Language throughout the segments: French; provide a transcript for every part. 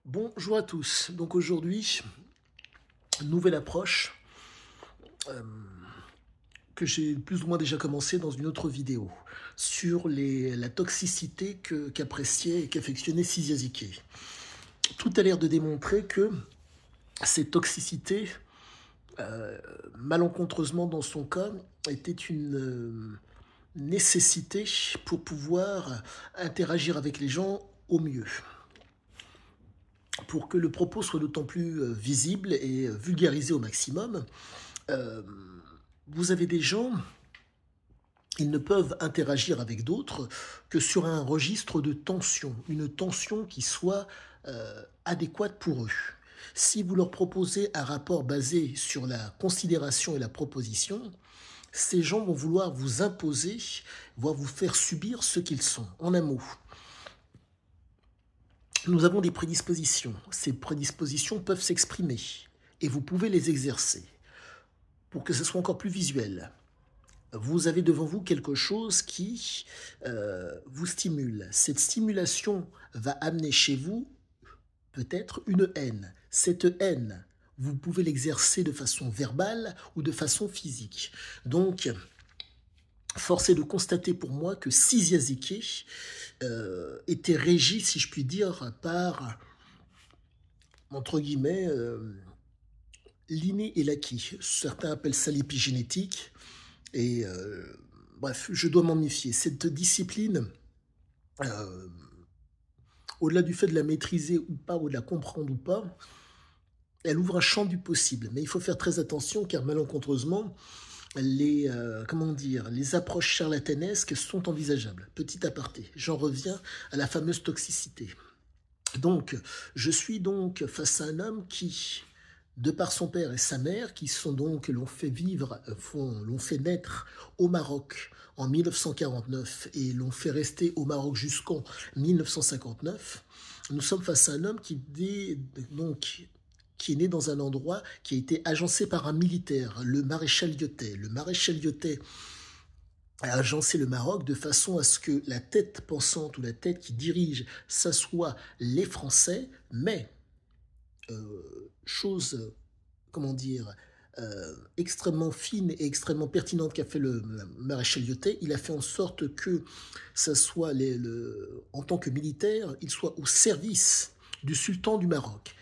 Bonjour à tous. Donc aujourd'hui, nouvelle approche euh, que j'ai plus ou moins déjà commencé dans une autre vidéo sur la toxicité qu'appréciait et qu'affectionnait Siziazike. Tout a l'air de démontrer que cette toxicité, malencontreusement dans son cas, était une nécessité pour pouvoir interagir avec les gens au mieux, pour que le propos soit d'autant plus visible et vulgarisé au maximum. Euh, vous avez des gens, ils ne peuvent interagir avec d'autres que sur un registre de tension, une tension qui soit adéquate pour eux. Si vous leur proposez un rapport basé sur la considération et la proposition, ces gens vont vouloir vous imposer, voire vous faire subir ce qu'ils sont. En un mot, nous avons des prédispositions. Ces prédispositions peuvent s'exprimer et vous pouvez les exercer pour que ce soit encore plus visuel. Vous avez devant vous quelque chose qui vous stimule. Cette stimulation va amener chez vous peut-être une haine. Cette haine, vous pouvez l'exercer de façon verbale ou de façon physique. Donc, force est de constater pour moi que Siziazike était régi, si je puis dire, par, entre guillemets, l'inné et l'acquis. Certains appellent ça l'épigénétique. Et bref, je dois m'en méfier. Cette discipline, euh, au-delà du fait de la maîtriser ou pas, ou de la comprendre ou pas, elle ouvre un champ du possible. Mais il faut faire très attention car malencontreusement, les approches charlatanesques sont envisageables. Petit aparté, j'en reviens à la fameuse toxicité. Donc, je suis donc face à un homme qui, de par son père et sa mère, qui sont donc l'ont fait vivre, l'ont fait naître au Maroc en 1949 et l'ont fait rester au Maroc jusqu'en 1959, nous sommes face à un homme qui est né dans un endroit qui a été agencé par un militaire, le maréchal Lyotet. Le maréchal Lyotet a agencé le Maroc de façon à ce que la tête pensante ou la tête qui dirige, ça soit les Français, mais chose, comment dire, extrêmement fine et extrêmement pertinente qu'a fait le maréchal Lyotet, il a fait en sorte que ça soit en tant que militaire, il soit au service du sultan du Maroc.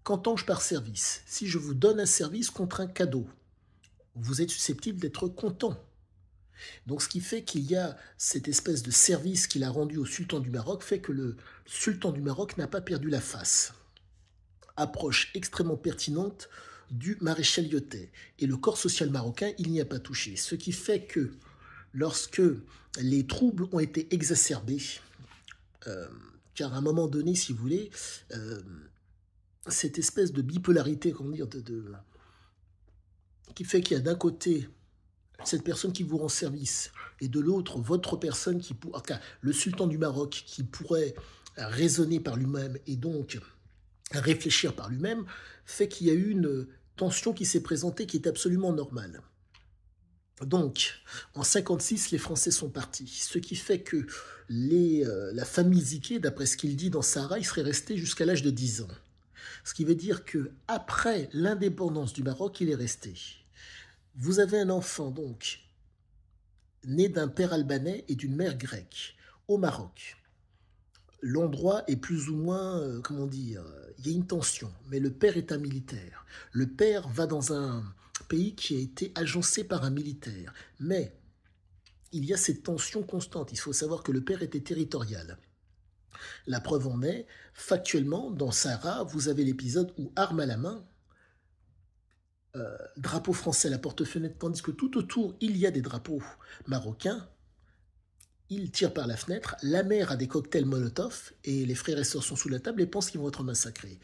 Qu'entends-je par service? Si je vous donne un service contre un cadeau, vous êtes susceptible d'être content. Donc ce qui fait qu'il y a cette espèce de service qu'il a rendu au sultan du Maroc fait que le sultan du Maroc n'a pas perdu la face. Approche extrêmement pertinente du maréchal Lyotet. Et le corps social marocain, il n'y a pas touché. Ce qui fait que lorsque les troubles ont été exacerbés, car à un moment donné, si vous voulez, cette espèce de bipolarité, comment dire, qui fait qu'il y a d'un côté cette personne qui vous rend service et de l'autre votre personne qui en tout cas, le sultan du Maroc qui pourrait raisonner par lui-même et donc réfléchir par lui-même, fait qu'il y a eu une tension qui s'est présentée qui est absolument normale. Donc, en 56, les Français sont partis, ce qui fait que la famille Ziké, d'après ce qu'il dit dans Sahara, il serait resté jusqu'à l'âge de 10 ans. Ce qui veut dire que après l'indépendance du Maroc, il est resté. Vous avez un enfant, donc, né d'un père albanais et d'une mère grecque, au Maroc. L'endroit est plus ou moins, comment dire, il y a une tension, mais le père est un militaire. Le père va dans un pays qui a été agencé par un militaire, mais il y a cette tension constante. Il faut savoir que le père était territorial. La preuve en est, factuellement, dans Sahara, vous avez l'épisode où, arme à la main, drapeau français à la porte-fenêtre, tandis que tout autour, il y a des drapeaux marocains. Il tire par la fenêtre, la mère a des cocktails Molotov et les frères et sœurs sont sous la table et pensent qu'ils vont être massacrés.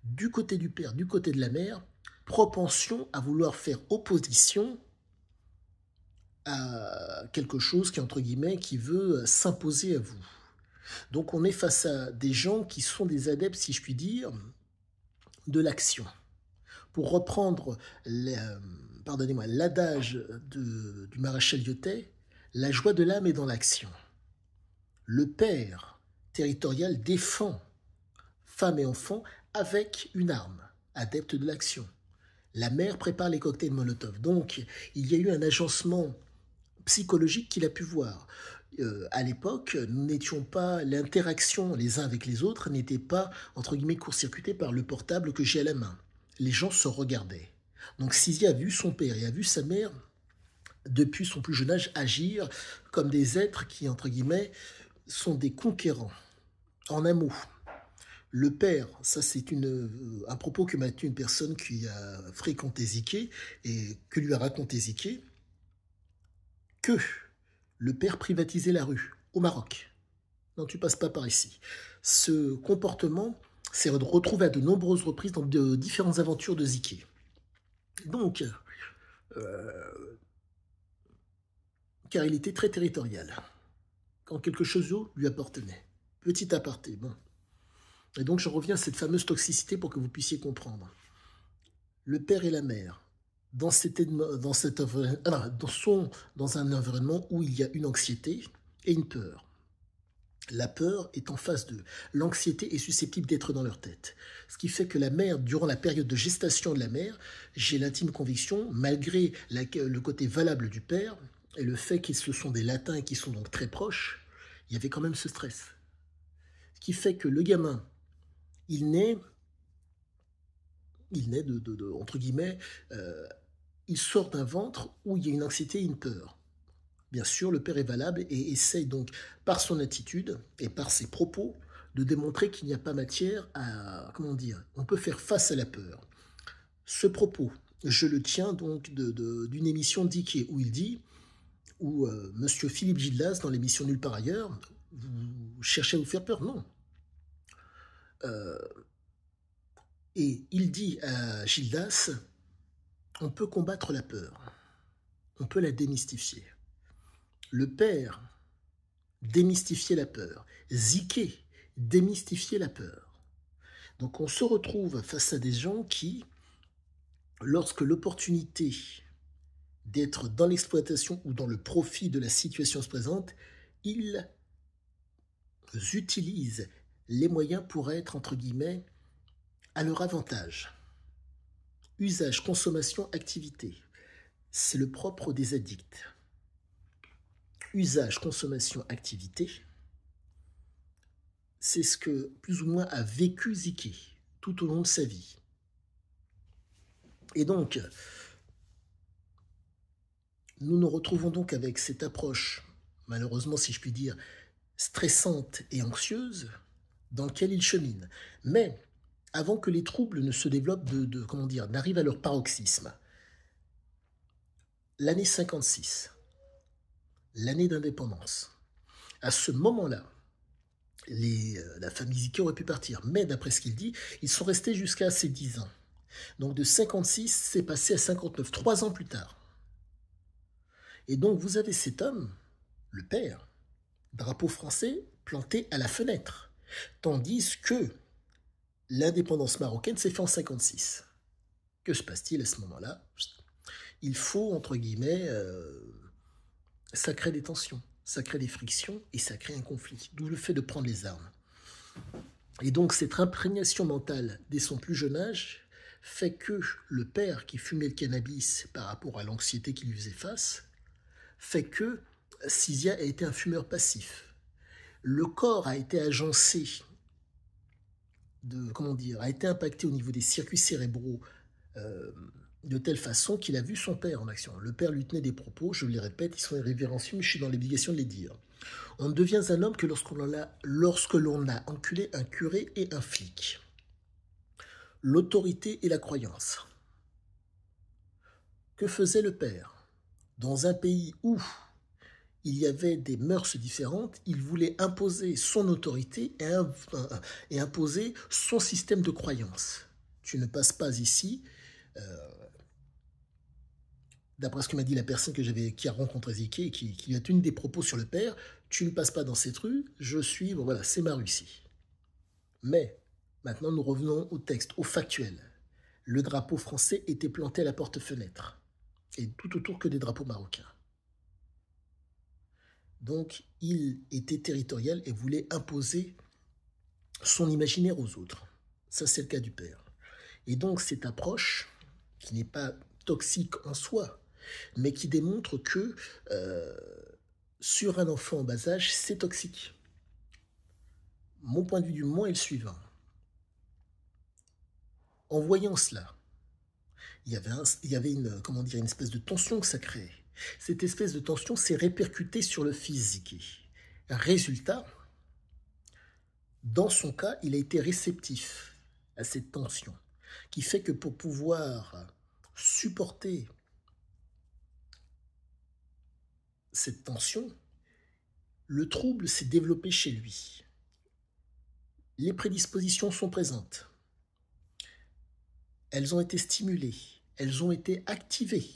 Du côté du père, du côté de la mère, propension à vouloir faire opposition à quelque chose qui, entre guillemets, qui veut s'imposer à vous. Donc on est face à des gens qui sont des adeptes, si je puis dire, de l'action. Pour reprendre l'adage du maréchal Lyotet, la joie de l'âme est dans l'action. Le père territorial défend femmes et enfants avec une arme, adepte de l'action. La mère prépare les cocktails Molotov. Donc, il y a eu un agencement psychologique qu'il a pu voir. À l'époque, nous n'étions pas, l'interaction les uns avec les autres n'était pas, entre guillemets, court-circuitée par le portable que j'ai à la main. Les gens se regardaient. Donc Sizia a vu son père et a vu sa mère, depuis son plus jeune âge, agir comme des êtres qui, entre guillemets, sont des conquérants. En un mot, le père, ça c'est un propos que m'a tenu une personne qui a fréquenté Ziké et que lui a raconté Ziké, que le père privatisait la rue au Maroc. Non, tu passes pas par ici. Ce comportement s'est retrouvé à de nombreuses reprises dans de différentes aventures de Ziké. Donc, car il était très territorial, quand quelque chose lui appartenait. Petit aparté, bon. Et donc, je reviens à cette fameuse toxicité pour que vous puissiez comprendre. Le père et la mère, dans un environnement où il y a une anxiété et une peur. La peur est en face d'eux. L'anxiété est susceptible d'être dans leur tête. Ce qui fait que la mère, durant la période de gestation de la mère, j'ai l'intime conviction, malgré le côté valable du père, et le fait qu'ils se sont des latins et qu'ils sont donc très proches, il y avait quand même ce stress. Ce qui fait que le gamin, il naît entre guillemets, il sort d'un ventre où il y a une anxiété et une peur. Bien sûr, le père est valable et essaye donc, par son attitude et par ses propos, de démontrer qu'il n'y a pas matière à, comment dire, on peut faire face à la peur. Ce propos, je le tiens donc d'une émission d'Iké où il dit, où Monsieur Philippe Gildas, dans l'émission Nulle part ailleurs, vous cherchez à vous faire peur? Non. Et il dit à Gildas, on peut combattre la peur, on peut la démystifier. Le père démystifiait la peur, Ziké démystifiait la peur. Donc on se retrouve face à des gens qui, lorsque l'opportunité d'être dans l'exploitation ou dans le profit de la situation se présente, ils utilisent les moyens pour être, entre guillemets, à leur avantage. Usage, consommation, activité. C'est le propre des addicts. Usage, consommation, activité. C'est ce que, plus ou moins, a vécu Ziké tout au long de sa vie. Et donc, nous nous retrouvons donc avec cette approche, malheureusement, si je puis dire, stressante et anxieuse, dans laquelle il chemine. Mais, avant que les troubles ne se développent, comment dire, n'arrivent à leur paroxysme, l'année 56, l'année d'indépendance, à ce moment-là, la famille Ziké aurait pu partir, mais d'après ce qu'il dit, ils sont restés jusqu'à ses 10 ans. Donc de 56, c'est passé à 59, 3 ans plus tard. Et donc vous avez cet homme, le père, drapeau français planté à la fenêtre, tandis que l'indépendance marocaine s'est faite en 56. Que se passe-t-il à ce moment-là? Il faut, entre guillemets, ça crée des tensions, ça crée des frictions et ça crée un conflit, d'où le fait de prendre les armes. Et donc cette imprégnation mentale dès son plus jeune âge fait que le père qui fumait le cannabis par rapport à l'anxiété qui lui faisait face, fait que Sizia a été un fumeur passif. Le corps a été agencé, a été impacté au niveau des circuits cérébraux de telle façon qu'il a vu son père en action. Le père lui tenait des propos, je les répète, ils sont irrévérencieux, mais je suis dans l'obligation de les dire. On ne devient un homme que lorsque l'on a enculé un curé et un flic. L'autorité et la croyance. Que faisait le père? Dans un pays où il y avait des mœurs différentes, il voulait imposer son autorité et imposer son système de croyance. Tu ne passes pas ici, d'après ce que m'a dit la personne qui a rencontré Ziké et qui a tenu des propos sur le père, tu ne passes pas dans cette rue, voilà, c'est ma rue ici. Mais, maintenant nous revenons au texte, au factuel. Le drapeau français était planté à la porte-fenêtre, et tout autour que des drapeaux marocains. Donc, il était territorial et voulait imposer son imaginaire aux autres. Ça, c'est le cas du père. Et donc, cette approche, qui n'est pas toxique en soi, mais qui démontre que sur un enfant en bas âge, c'est toxique. Mon point de vue du moment est le suivant. En voyant cela, il y avait une espèce de tension que ça créait. Cette espèce de tension s'est répercutée sur le physique. Résultat, dans son cas, il a été réceptif à cette tension, qui fait que pour pouvoir supporter cette tension, le trouble s'est développé chez lui. Les prédispositions sont présentes. Elles ont été stimulées, elles ont été activées.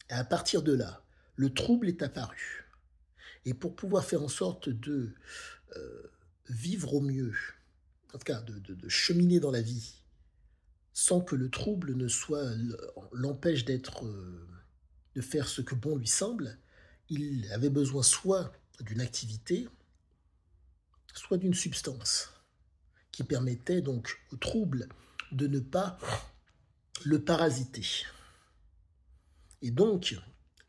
Et à partir de là, le trouble est apparu. Et pour pouvoir faire en sorte de vivre au mieux, en tout cas de cheminer dans la vie, sans que le trouble ne l'empêche de faire ce que bon lui semble, il avait besoin soit d'une activité, soit d'une substance, qui permettait donc au trouble de ne pas le parasiter. Et donc,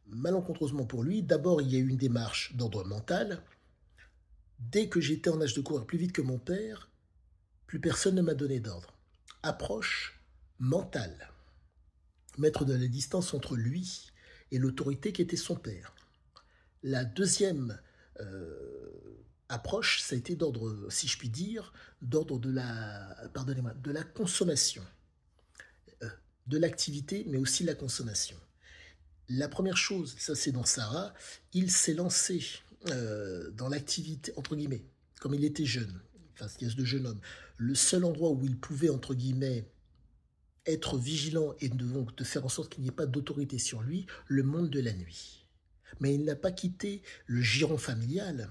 malencontreusement pour lui, d'abord il y a eu une démarche d'ordre mental. Dès que j'étais en âge de courir plus vite que mon père, plus personne ne m'a donné d'ordre. Approche mentale. Mettre de la distance entre lui et l'autorité qui était son père. La deuxième approche, ça a été d'ordre, si je puis dire, d'ordre de la consommation. De l'activité, mais aussi de la consommation. La première chose, ça c'est dans Sarah, il s'est lancé dans l'activité, entre guillemets, comme il était jeune, enfin c'est de jeune homme, le seul endroit où il pouvait, entre guillemets, être vigilant et donc de faire en sorte qu'il n'y ait pas d'autorité sur lui, le monde de la nuit. Mais il n'a pas quitté le giron familial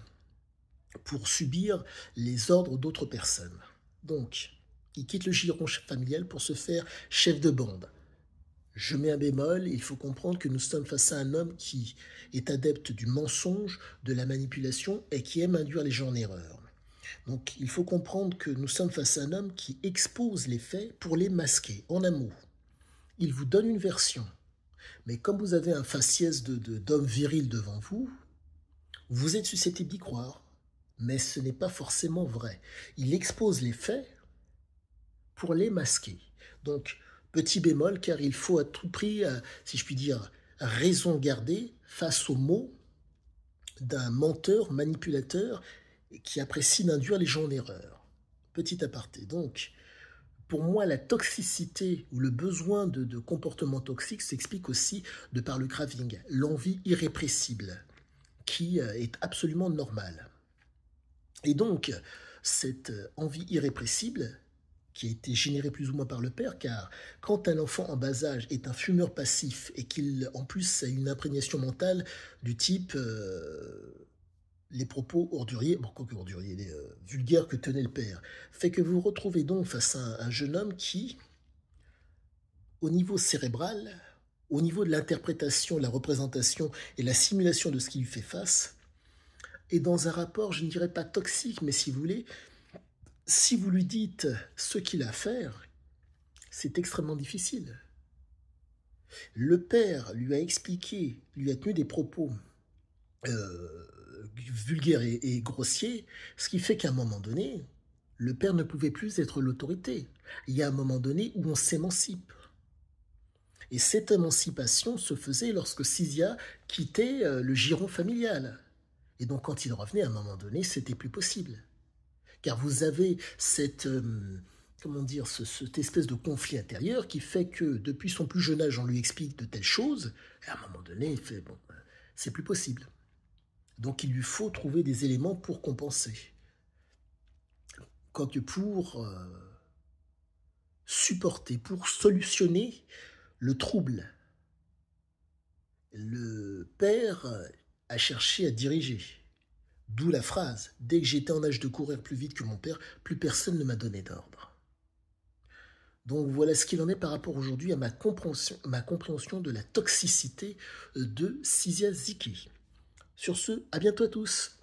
pour subir les ordres d'autres personnes. Donc, il quitte le giron familial pour se faire chef de bande. Je mets un bémol, il faut comprendre que nous sommes face à un homme qui est adepte du mensonge, de la manipulation et qui aime induire les gens en erreur. Donc il faut comprendre que nous sommes face à un homme qui expose les faits pour les masquer. En un mot, il vous donne une version. Mais comme vous avez un faciès d'homme viril devant vous, vous êtes susceptible d'y croire. Mais ce n'est pas forcément vrai. Il expose les faits pour les masquer. Donc, petit bémol, car il faut à tout prix, si je puis dire, raison garder face aux mots d'un menteur, manipulateur, qui apprécie d'induire les gens en erreur. Petit aparté. Donc, pour moi, la toxicité ou le besoin de comportement toxique s'explique aussi de par le craving, l'envie irrépressible, qui est absolument normale. Et donc, cette envie irrépressible, qui a été générée plus ou moins par le père, car quand un enfant en bas âge est un fumeur passif et qu'il, en plus, a une imprégnation mentale du type les propos orduriers, vulgaires que tenait le père, fait que vous vous retrouvez donc face à un jeune homme qui, au niveau cérébral, au niveau de l'interprétation, la représentation et la simulation de ce qui lui fait face, est dans un rapport, je ne dirais pas toxique, mais si vous voulez, si vous lui dites ce qu'il a à faire, c'est extrêmement difficile. Le père lui a expliqué, lui a tenu des propos vulgaires et grossiers, ce qui fait qu'à un moment donné, le père ne pouvait plus être l'autorité. Il y a un moment donné où on s'émancipe. Et cette émancipation se faisait lorsque Sisia quittait le giron familial. Et donc quand il revenait, à un moment donné, c'était plus possible. Car vous avez cette espèce de conflit intérieur qui fait que depuis son plus jeune âge, on lui explique de telles choses, et à un moment donné, il fait, bon, c'est plus possible. Donc il lui faut trouver des éléments pour compenser. Quoique pour supporter, pour solutionner le trouble, le père a cherché à diriger. D'où la phrase « Dès que j'étais en âge de courir plus vite que mon père, plus personne ne m'a donné d'ordre ». Donc voilà ce qu'il en est par rapport aujourd'hui à ma compréhension de la toxicité de Sisia Ziki. Sur ce, à bientôt à tous.